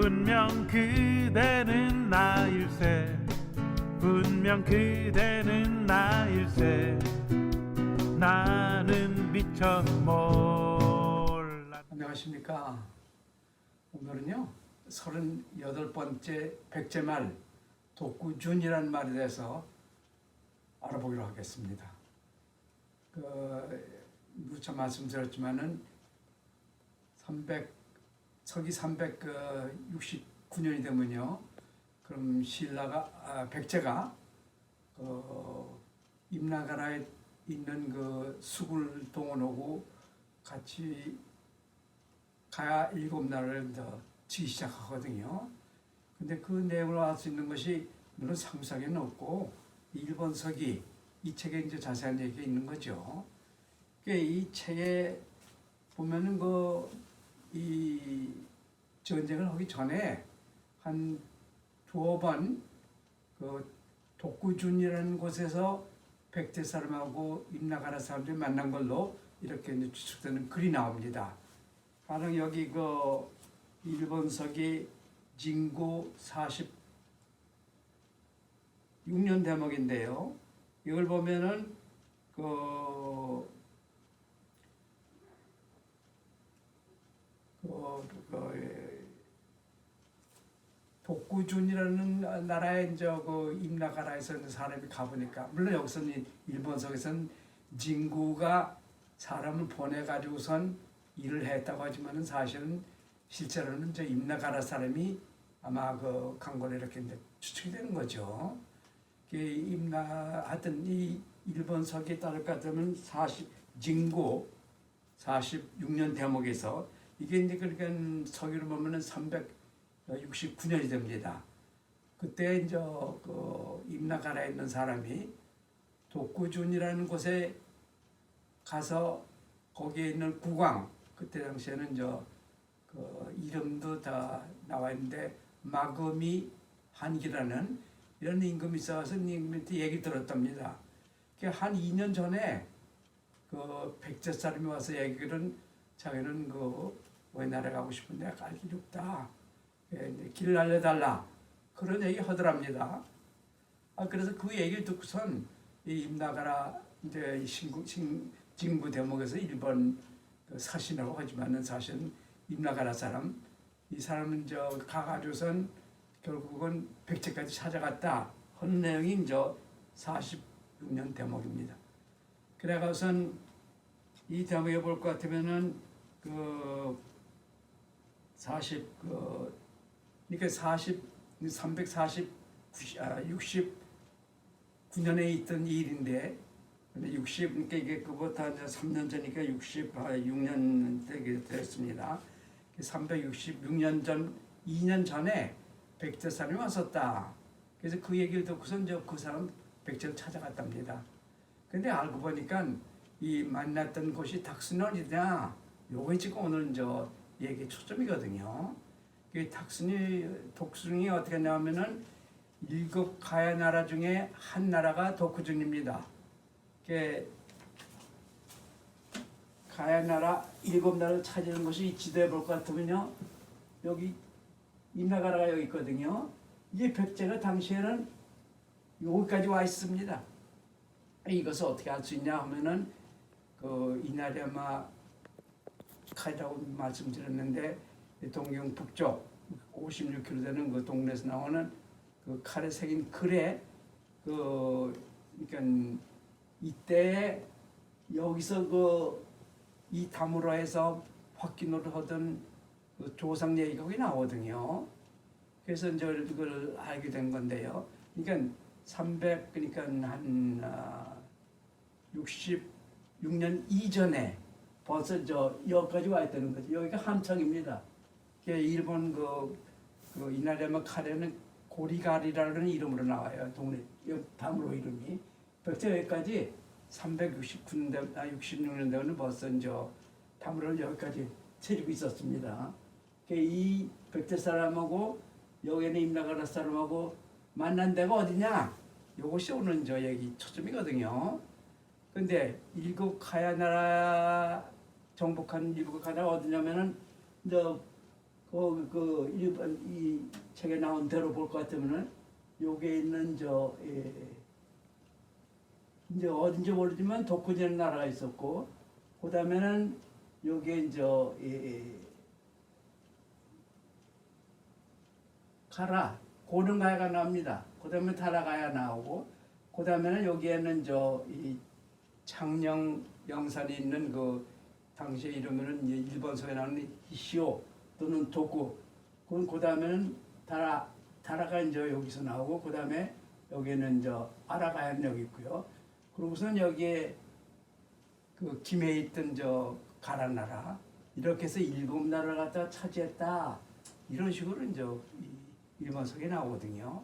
분명 그대는 나일세 분명 그대는 나일세 나는 미처 몰라. 안녕하십니까. 오늘은요 38번째 백제말 독구준이라는 말에 대해서 알아보기로 하겠습니다. 누차 말씀드렸지만은 서기 369년이 되면요, 그럼 신라가 백제가 임나가라에 있는 그 수군을 동원하고 같이 가야 7나라를 치기 시작하거든요. 근데 그 내용을 알 수 있는 것이 물론 상상에는 없고 일본 서기 이 책에 이제 자세한 얘기가 있는 거죠. 이 책에 보면은 이 전쟁을 하기 전에 한 두어 번 독구준이라는 곳에서 백제 사람하고 임나가라 사람들이 만난 걸로 이렇게 이제 추측되는 글이 나옵니다. 바로 여기 일본 서기 진구 46년 대목인데요. 이걸 보면은 독구준이라는 나라에 이제 임나가라에서 있는 사람이 가보니까, 물론 여기서는 일본석에서는 진구가 사람을 보내가지고선 일을 했다고 하지만은 사실은 실제로는 이제 임나가라 사람이 아마 간 걸로 이렇게 이제 추측이 되는 거죠. 하여튼 이 일본석에 따를 것 같으면 진구 46년 대목에서 이게 이제 그러니까 서기로 보면은 369년이 됩니다. 그때 이제 임나가라에 있는 사람이 독구준이라는 곳에 가서 거기에 있는 국왕, 그때 당시에는 이름도 다 나와 있는데 마거미 한기라는 이런 임금이 있어서 임금한테 얘기 들었답니다. 한 2년 전에 백제 사람이 와서 얘기를, 자기는 왜 나라 가고 싶은데 갈 길이 없다, 길을 알려달라, 그런 얘기 하더랍니다. 그래서 그 얘기를 듣고선 이 임나가라 이제 진구 대목에서 일본 사신이라고 하지만은 사실은 임나가라 사람, 이 사람은 가가지고선 결국은 백제까지 찾아갔다 하는 내용이 이제 46년 대목입니다. 그래가선 이 대목에 볼 것 같으면은 69년에 있던 일인데, 그러니까 이게 그보다 이제 3년 전이니까 66년 되게 됐습니다. 366년 전, 2년 전에 백제 사람이 왔었다. 그래서 그 얘기를 듣고서 이제 그 사람 백제를 찾아갔답니다. 근데 알고 보니까 이 만났던 곳이 닥순이 어디냐, 요거 지금 오늘 얘기 초점이거든요. 독순이 어떻게 나오면은 7 가야 나라 중에 한 나라가 독구준입니다. 가야 나라 7나라를 차지하는 것이 지도해 볼 것 같으면요, 여기 임나가라가 여기 있거든요. 이게 백제가 당시에는 여기까지 와 있습니다. 이것을 어떻게 알 수 있냐 하면은 이나리야마 카이라고 말씀드렸는데, 동경 북쪽 56km 되는 그 동네에서 나오는 칼에 새긴 글에 그러니까 이때 여기서 이 다무라에서 확기노를 하던 조상 얘기가 거기 나오거든요. 그래서 이제 그걸 알게 된 건데요. 그러니까 그러니까 한 66년 이전에 벌써 여기까지 와 있다는 거죠. 여기가 함청입니다. 일본 이나리야마 카레는 고리가리라는 이름으로 나와요. 동네 다무로 이름이. 백제 여기까지 66년 되면 벌써 다무로를 여기까지 채리고 있었습니다. 이 백제 사람하고 여기는 임나가라 사람하고 만난 데가 어디냐? 이것이 오늘 얘기 초점이거든요. 근데 7 가야 나라 정복한 7 가야 나라 어디냐면은 그 일본 이 책에 나온 대로 볼 것 같으면은 요게 있는 이제 어딘지 모르지만 독구지라는 나라가 있었고, 그 다음에는 요게 이제 가라 고른가야가 나옵니다. 그 다음에 다라가야 나오고, 그 다음에는 여기에는 이 창녕 영산이 있는 그 당시의 이름은 일본서에 나오는 히시오 또는 도구. 그 다음에는 다라가 이제 여기서 나오고, 그 다음에 여기는 이제 아라가야는 여기 있고요. 그러고선 여기에 그 김해에 있던 가라나라, 이렇게 해서 7나라를 갖다 차지했다, 이런 식으로 이제 일본서에 나오거든요.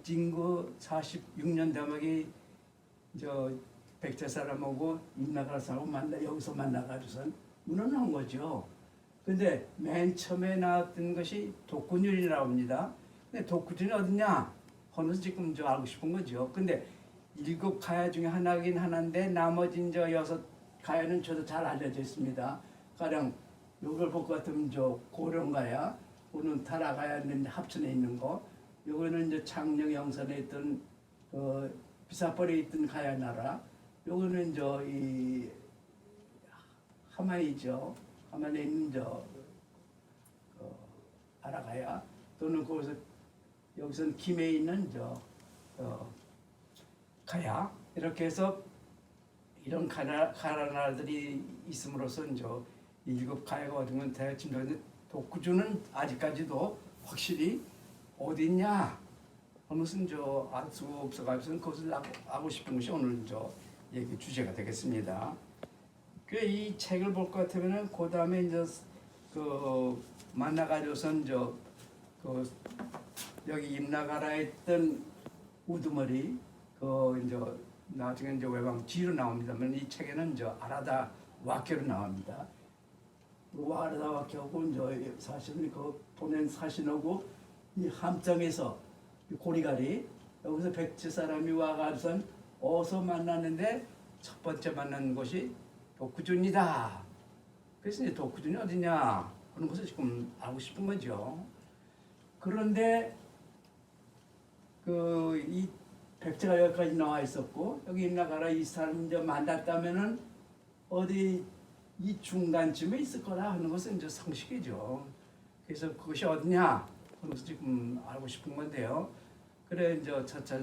진구 46년 대목이 백제 사람하고 임나라 사람하고 여기서 만나가지고선 문헌한 거죠. 근데 맨 처음에 나왔던 것이 독구준이 나옵니다. 근데 독구준이 어디냐? 그거는 지금 알고 싶은 거죠. 근데 7가야 중에 하나긴 하나인데 나머지 6가야는 저도 잘 알려져 있습니다. 가령 요걸 볼 것 같으면 고령가야, 오는 다라가야 합천에 있는 거, 요거는 이제 창녕 영산에 있던 비사벌에 있던 가야 나라, 요거는 이 하마이죠. 하마에 있는 아라가야, 또는 거기서 여기서는 김해에 있는 가야, 이렇게 해서 이런 가라나라들이 있음으로써 7가야가 어디면 대충 독구주는 아직까지도 확실히 어디 있냐 하는 것은 알 수가 없어가지고 그것을 알고 싶은 것이 오늘 얘기 주제가 되겠습니다. 이 책을 볼 것 같으면은 그 다음에 만나가지고선 여기 임나가라에 있던 우두머리 나중에 외방 지로 나옵니다만, 이 책에는 아라다 와케로 나옵니다. 아라다 와케하고 사실은 보낸 사신하고 이 함정에서 고리가리, 여기서 백제 사람이 와가지고선 어서 만났는데 첫 번째 만난 곳이 독구준이다. 그래서 이제 독구준이 어디냐 하는 것을 지금 알고 싶은 거죠. 그런데 이 백제가 여기까지 나와 있었고, 여기 임나가라 이 사람 이제 만났다면은 어디 이 중간쯤에 있을 거라 하는 것은 이제 상식이죠. 그래서 그것이 어디냐 하는 것을 지금 알고 싶은 건데요. 그래 이제 차차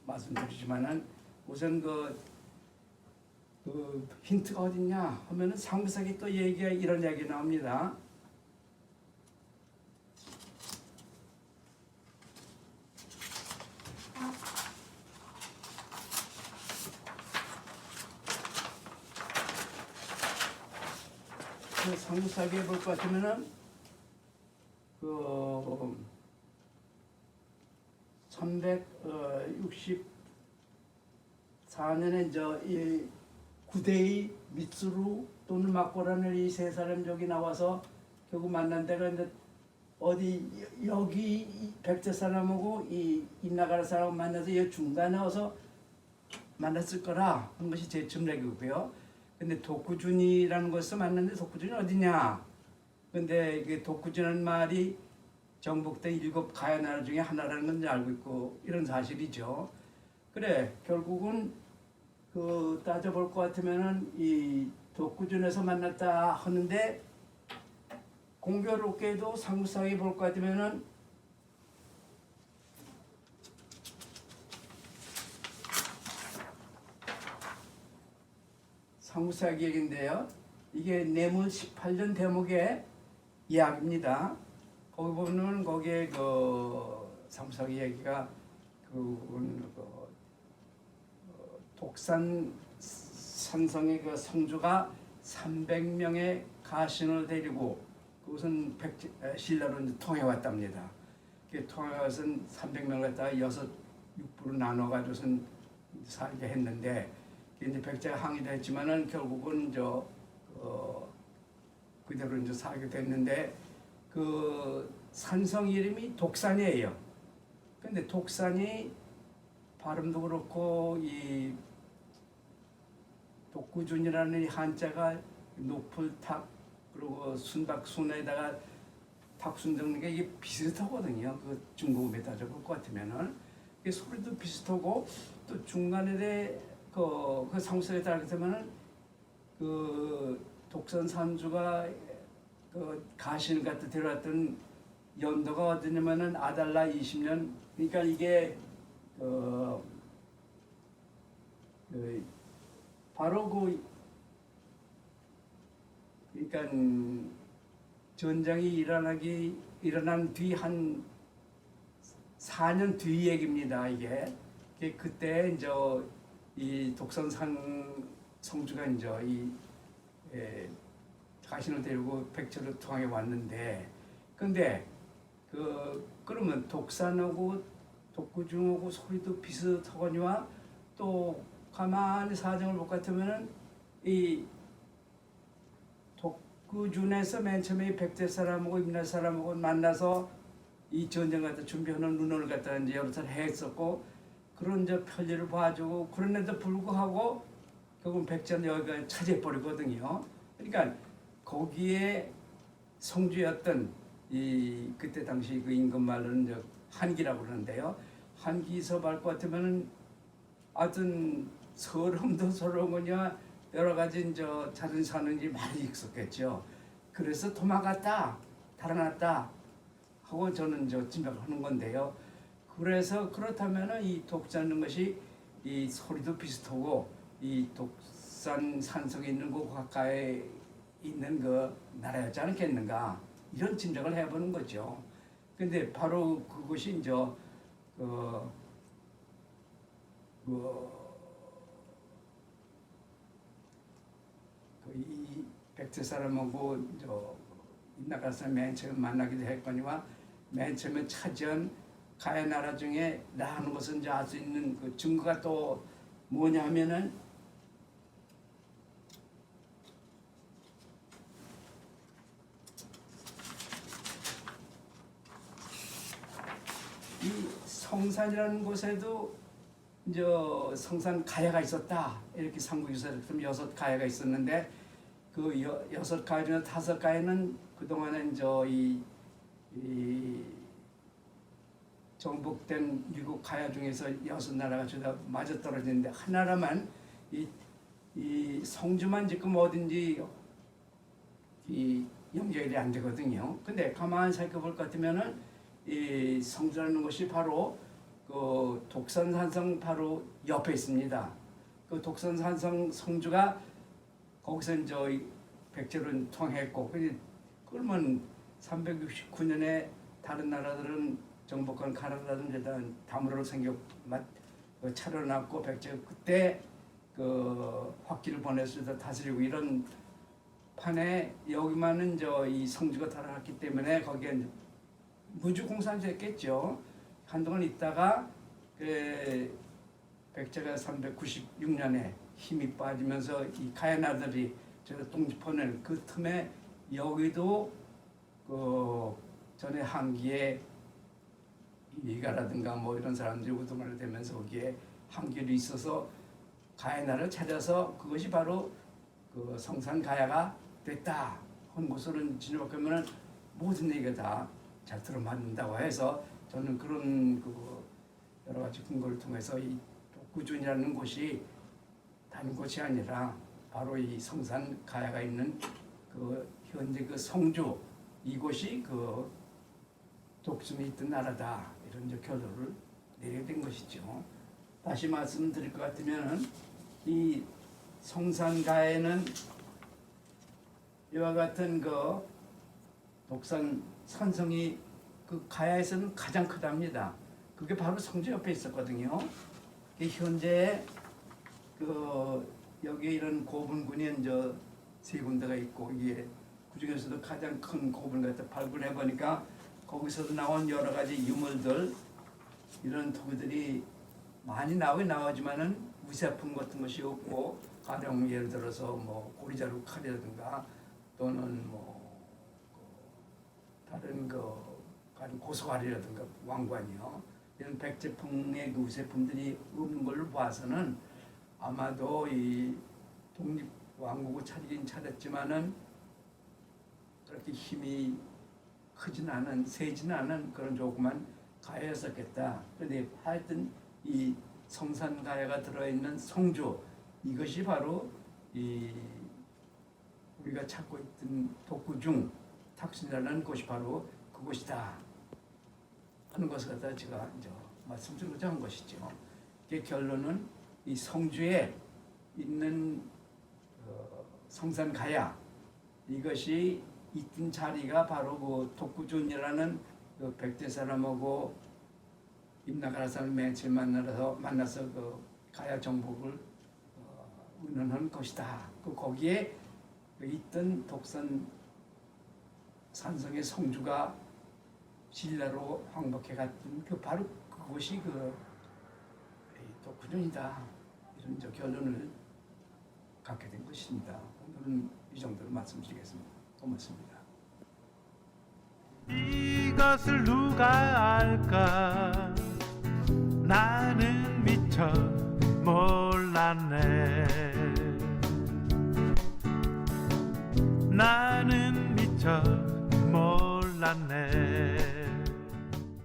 말씀드리지만은 우선 그 힌트가 어딨냐 하면은 상부사기 또 이런 얘기 나옵니다. 상부사기에 볼 것 같으면은 364년에 이 구데이 미츠루 또는 막고라는 이 세 사람 저기 나와서 결국 만난 데가 이제 어디 여기 백제 사람하고 이 임나가라 사람 만나서 이 중간에 와서 만났을 거라 하는 것이 제 첨례기고요. 근데 독구준이라는 것을 만났는데 독구준이 어디냐? 근데 이게 독구준이라는 말이 정복된 7가야 나라 중에 하나라는 건 알고 있고 이런 사실이죠. 그래 결국은 따져볼 것 같으면은 이 독구준에서 만났다 하는데, 공교롭게도 상부사기 볼 것 같으면은 상부사기 얘기인데요. 이게 내문 18년 대목의 이야기입니다. 거기 보면 거기에 상부사기 얘기가 독산 산성의 성주가 300명의 가신을 데리고 그것은 신라로 통해 왔답니다. 통해 와서 300명을 갖다가 6부로 나눠가지고선 살게 했는데, 이제 백제가 항의도 했지만은 결국은 그대로 이제 살게 됐는데, 산성 이름이 독산이에요. 근데 독산이 발음도 그렇고 이 독구준이라는 이 한자가 높을 탑 그리고 순박순에다가 탁순정리가 이게 비슷하거든요. 그 중국음에 따져볼 것 같으면은 이게 소리도 비슷하고 또 중간에 그 상수에 따르게 되면은 그 독선 산주가 그 가신을 갖다 데려왔던 연도가 어디냐면은 아달라 20년. 그러니까 이게 바로 그러니까 전쟁이 일어난 뒤 한 4년 뒤 얘기입니다. 이게 그때 이제 이 독선산 성주가 이제 이 가신을 데리고 백제로 통하게 왔는데, 근데 그러면 독산하고 독구중하고 소리도 비슷하거니와 또 가만히 사정을 볼 것 같으면은 이 독구준에서 맨 처음에 백제 사람하고 임나 사람하고 만나서 이 전쟁 갖다 준비하는 눈을 갖다 이제 여러 차례 했었고, 그런 이제 편리를 봐주고 그런데도 불구하고 결국 백제는 여기가 차지해 버리거든요. 그러니까 거기에 성주였던 이 그때 당시 그 임금 말로는 이제 한기라고 그러는데요. 한기서 말 것 같으면은 하여튼 서름도 서러운 거냐 여러 가지 이제 자존 사는지 많이 있었겠죠. 그래서 도망갔다, 달아났다 하고 저는 저 짐작하는 건데요. 그래서 그렇다면은 이 독자는 것이 이 소리도 비슷하고 이 독산 산속에 있는 그 가까이 있는 그 나라였지 않겠는가, 이런 짐작을 해보는 거죠. 근데 바로 그것이 이제 이 백제 사람하고 인나가 사람 맨 처음 만나기도 했거니와 맨 처음에 차지한 가야 나라 중에 나하는 것은 이제 알 수 있는 그 증거가 또 뭐냐면은 이 성산이라는 곳에도 이제 성산 가야가 있었다, 이렇게 삼국유사를 쓰면 6가야가 있었는데 그 6가야 중에 5가야는 그동안에 이제 이 정복된 미국 가야 중에서 6나라가 주다 맞아떨어지는데 하나라만 이 성주만 지금 어딘지 이 연결이 안 되거든요. 근데 가만히 살펴볼 것 같으면은 이 성주라는 것이 바로 그 독선산성 바로 옆에 있습니다. 그 독선산성 성주가 거기서 이제 백제로 통했고, 그러면 369년에 다른 나라들은 정복한 가나다든지 다무로 생겨 차려놨고 백제 그때 그 확기를 보내서 다스리고 이런 판에 여기만은 이 성주가 달아났기 때문에 거기에 무주공산제였겠죠. 한동안 있다가 백제가 396년에 힘이 빠지면서 이 가야나들이 동집하는 그 틈에 여기도 그 전에 한기에 이가라든가 뭐 이런 사람들이 우두머리 되면서 거기에 한길이 있어서 가야나를 찾아서 그것이 바로 그 성산 가야가 됐다 하는 것으로 진입하면은 모든 얘기가 다 잘 들어맞는다고 해서 저는 그런 그 여러 가지 근거를 통해서 이 독구준이라는 곳이 다른 곳이 아니라 바로 이 성산 가야가 있는 그 현재 그 성주 이곳이 그 독숨이 있던 나라다, 이런 이제 결론을 내리게 된 것이죠. 다시 말씀드릴 것 같으면은 이 성산 가야에는 이와 같은 그 독산 산성이 그 가야에서는 가장 크답니다. 그게 바로 성주 옆에 있었거든요. 현재 그 여기 이런 고분군이 이제 3군데가 있고, 이게 그 중에서도 가장 큰 고분을 갖다 발굴해 보니까 거기서도 나온 여러 가지 유물들, 이런 토기들이 많이 나오지만은 무쇠품 같은 것이 없고, 가령 예를 들어서 뭐 고리자루 칼이라든가 또는 뭐 다른 고소관이라든가 왕관이요, 이런 백제풍의 그 우세품들이 없는 걸로 봐서는 아마도 이 독립 왕국을 차리긴 차렸지만은 그렇게 힘이 크진 않은 세진 않은 그런 조그만 가야였었겠다. 그런데 하여튼 이 성산 가야가 들어있는 성주 이것이 바로 이 우리가 찾고 있던 독구중 탁순이라는 곳이 바로 그곳이다 하는 것을 갖다 제가 이제 말씀드리고자 한 것이죠. 그 결론은 이 성주에 있는 성산 가야 이것이 있던 자리가 바로 그 독구준이라는 그 백제 사람하고 임나가라 사람 맨 처음 만나서 그 가야 정복을 의논한 것이다. 그 거기에 그 있던 독선 산성의 성주가 신라로 황복해 갔던 그 바로 그것이 그 독구준이다. 이런 저 결론을 갖게 된 것입니다. 오늘은 이 정도로 말씀드리겠습니다. 고맙습니다. 이것을 누가 알까? 나는 미처 몰랐네. 나는 미처 몰랐네.